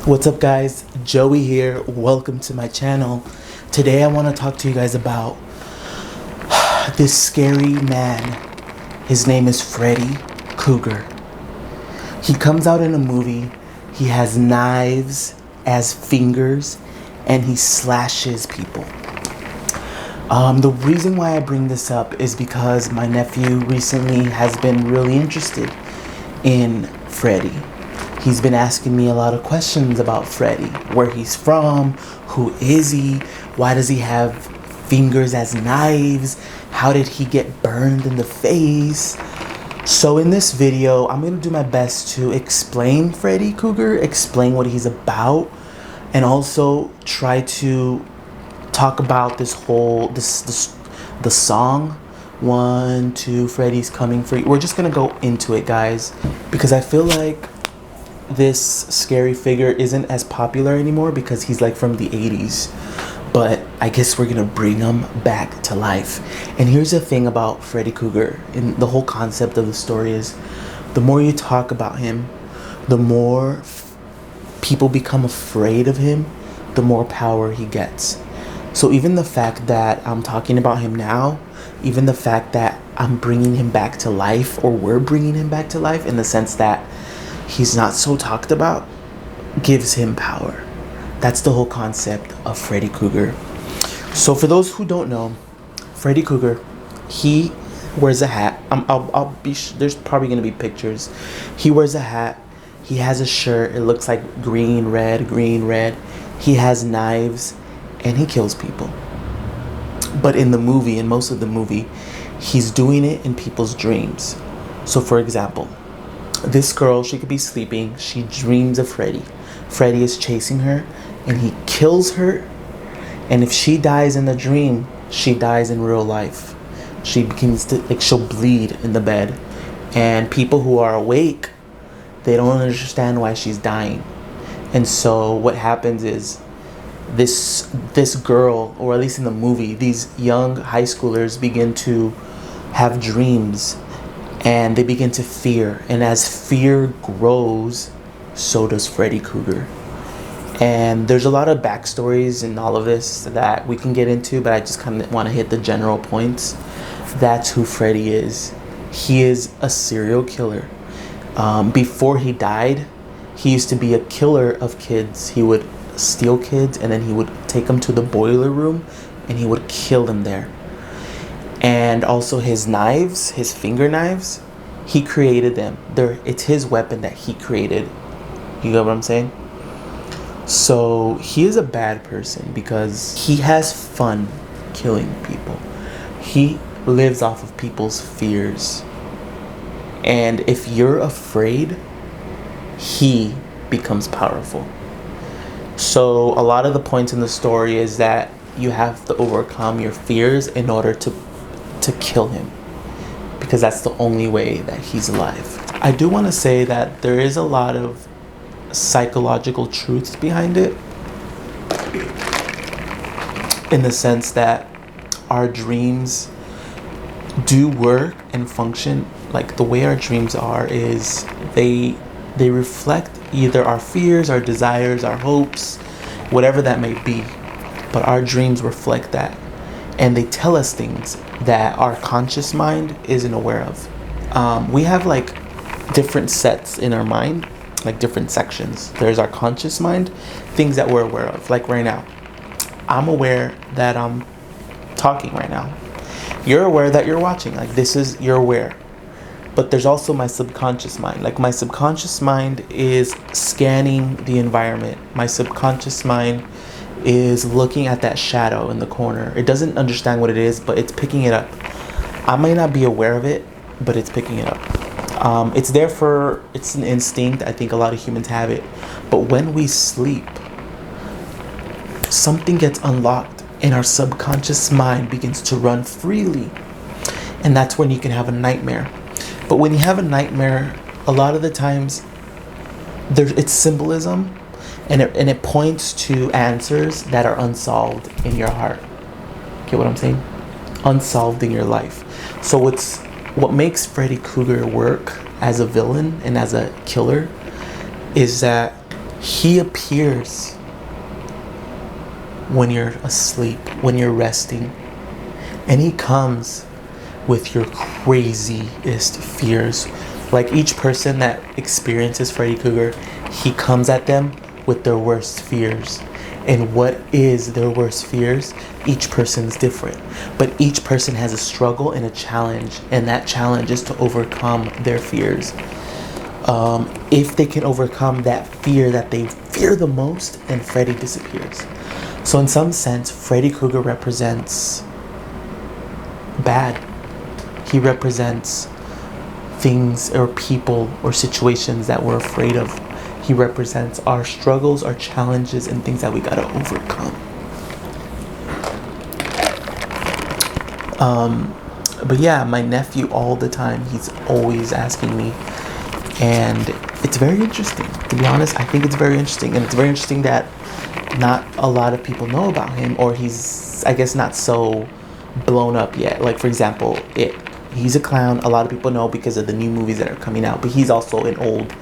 What's up, guys? Joey here. Welcome to my channel. Today I want to talk to you guys about this scary man. His name is Freddy Krueger. He comes out in a movie. He has knives as fingers and he slashes people. The reason why I bring this up is because my nephew recently has been really interested in Freddy. He's been asking me a lot of questions about Freddy. Where he's from, who is he, why does he have fingers as knives, how did he get burned in the face. So in this video, I'm going to do my best to explain Freddy Krueger, explain what he's about, and also try to talk about this whole, the song, 1, 2, Freddy's coming for you. We're just going to go into it, guys, because I feel like this scary figure isn't as popular anymore because he's like from the 80s, but I guess we're gonna bring him back to life. And here's the thing about Freddy Krueger, and the whole concept of the story is, the more you talk about him, the more people become afraid of him, the more power he gets. So even the fact that I'm talking about him now, even the fact that I'm bringing him back to life, or we're bringing him back to life in the sense that he's not so talked about, gives him power. That's the whole concept of Freddy Krueger. So for those who don't know, Freddy Krueger, he wears a hat. There's probably gonna be pictures. He wears a hat. He has a shirt. It looks like green, red, green, red. He has knives, and he kills people. But in the movie, in most of the movie, he's doing it in people's dreams. So for example, this girl, she could be sleeping, she dreams of Freddy. Freddy is chasing her and he kills her, and if she dies in the dream, she dies in real life. She begins to, like, she'll bleed in the bed, and people who are awake, they don't understand why she's dying. And so what happens is this girl, or at least in the movie, these young high schoolers begin to have dreams and they begin to fear, and as fear grows, so does Freddy Krueger. And there's a lot of backstories in all of this that we can get into, but I just kind of want to hit the general points. That's who Freddy is. He is a serial killer. Before he died, he used to be a killer of kids. He would steal kids and then he would take them to the boiler room and he would kill them there. And also his knives, his finger knives, he created them. It's his weapon that he created. You get what I'm saying? So he is a bad person because he has fun killing people. He lives off of people's fears. And if you're afraid, he becomes powerful. So a lot of the points in the story is that you have to overcome your fears in order to kill him, because that's the only way that he's alive. I do want to say that there is a lot of psychological truths behind it, in the sense that our dreams do work and function. Like, the way our dreams are is they reflect either our fears, our desires, our hopes, whatever that may be. But our dreams reflect that, and they tell us things that our conscious mind isn't aware of. We have like different sets in our mind, like different sections. There's our conscious mind, things that we're aware of. Like right now, I'm aware that I'm talking right now. You're aware that you're watching. Like, you're aware. But there's also my subconscious mind. Like, my subconscious mind is scanning the environment. My subconscious mind is looking at that shadow in the corner. It doesn't understand what it is, but it's picking it up. I might not be aware of it, but it's picking it up. It's an instinct. I think a lot of humans have it. But when we sleep, something gets unlocked and our subconscious mind begins to run freely. And that's when you can have a nightmare. But when you have a nightmare, a lot of the times it's symbolism, and it points to answers that are unsolved in your heart. Get what I'm saying? Unsolved in your life. So what makes Freddy Krueger work as a villain and as a killer is that He appears when you're asleep, when you're resting, and he comes with your craziest fears. Like each person that experiences Freddy Krueger, he comes at them with their worst fears. And what is their worst fears? Each person's different. But each person has a struggle and a challenge, and that challenge is to overcome their fears. If they can overcome that fear that they fear the most, then Freddy disappears. So in some sense, Freddy Krueger represents bad. He represents things or people or situations that we're afraid of. He represents our struggles, our challenges, and things that we gotta overcome. But yeah, my nephew all the time, he's always asking me, and it's very interesting. To be honest, I think it's very interesting, and it's very interesting that not a lot of people know about him, or he's, I guess, not so blown up yet. Like, for example, he's a clown. A lot of people know because of the new movies that are coming out, but he's also an old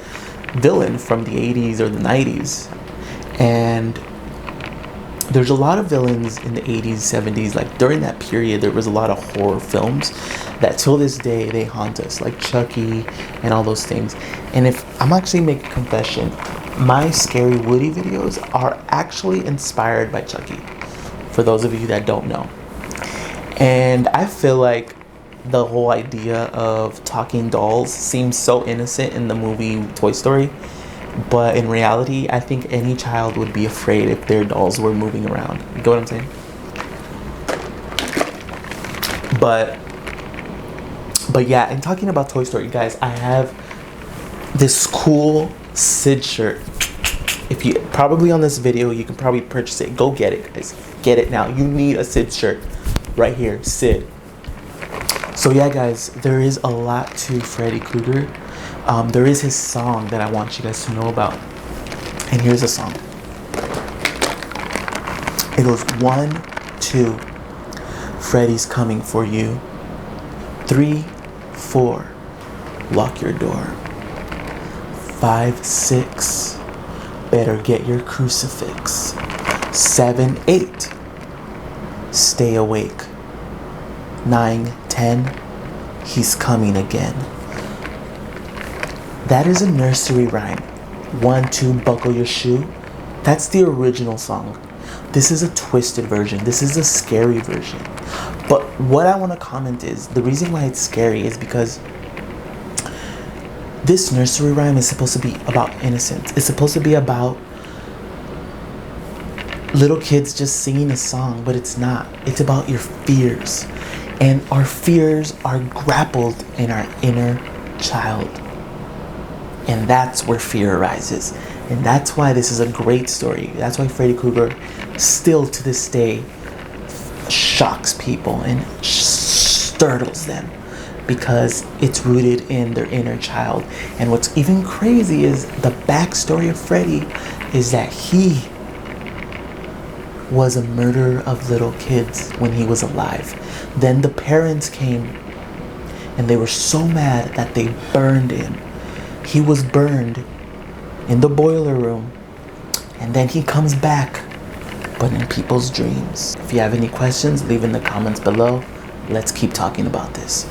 villain from the 80s or the 90s. And there's a lot of villains in the 80s, 70s. Like, during that period, there was a lot of horror films that till this day they haunt us, like Chucky and all those things. And if I'm actually making a confession, my Scary Woody videos are actually inspired by Chucky, for those of you that don't know. And I feel like the whole idea of talking dolls seems so innocent in the movie Toy Story, but in reality, I think any child would be afraid if their dolls were moving around. You get what I'm saying? But yeah, and talking about Toy Story, guys, I have this cool Sid shirt. If you probably on this video, you can probably purchase it. Go get it, guys. Get it now. You need a Sid shirt right here, Sid. So yeah, guys, there is a lot to Freddy Krueger. There is his song that I want you guys to know about. And here's a song. It goes 1, 2, Freddy's coming for you. 3, 4, lock your door. 5, 6, better get your crucifix. 7, 8, stay awake. 9, 10, he's coming again. That is a nursery rhyme. 1, 2, buckle your shoe. That's the original song. This is a twisted version. This is a scary version. But what I want to comment is, the reason why it's scary is because this nursery rhyme is supposed to be about innocence. It's supposed to be about little kids just singing a song, but it's not. It's about your fears. And our fears are grappled in our inner child. And that's where fear arises. And that's why this is a great story. That's why Freddy Krueger still to this day shocks people and startles them, because it's rooted in their inner child. And what's even crazy is the backstory of Freddy is that he was a murderer of little kids when he was alive. Then the parents came and they were so mad that they burned him. He was burned in the boiler room, and then he comes back, but in people's dreams. If you have any questions, leave in the comments below. Let's keep talking about this.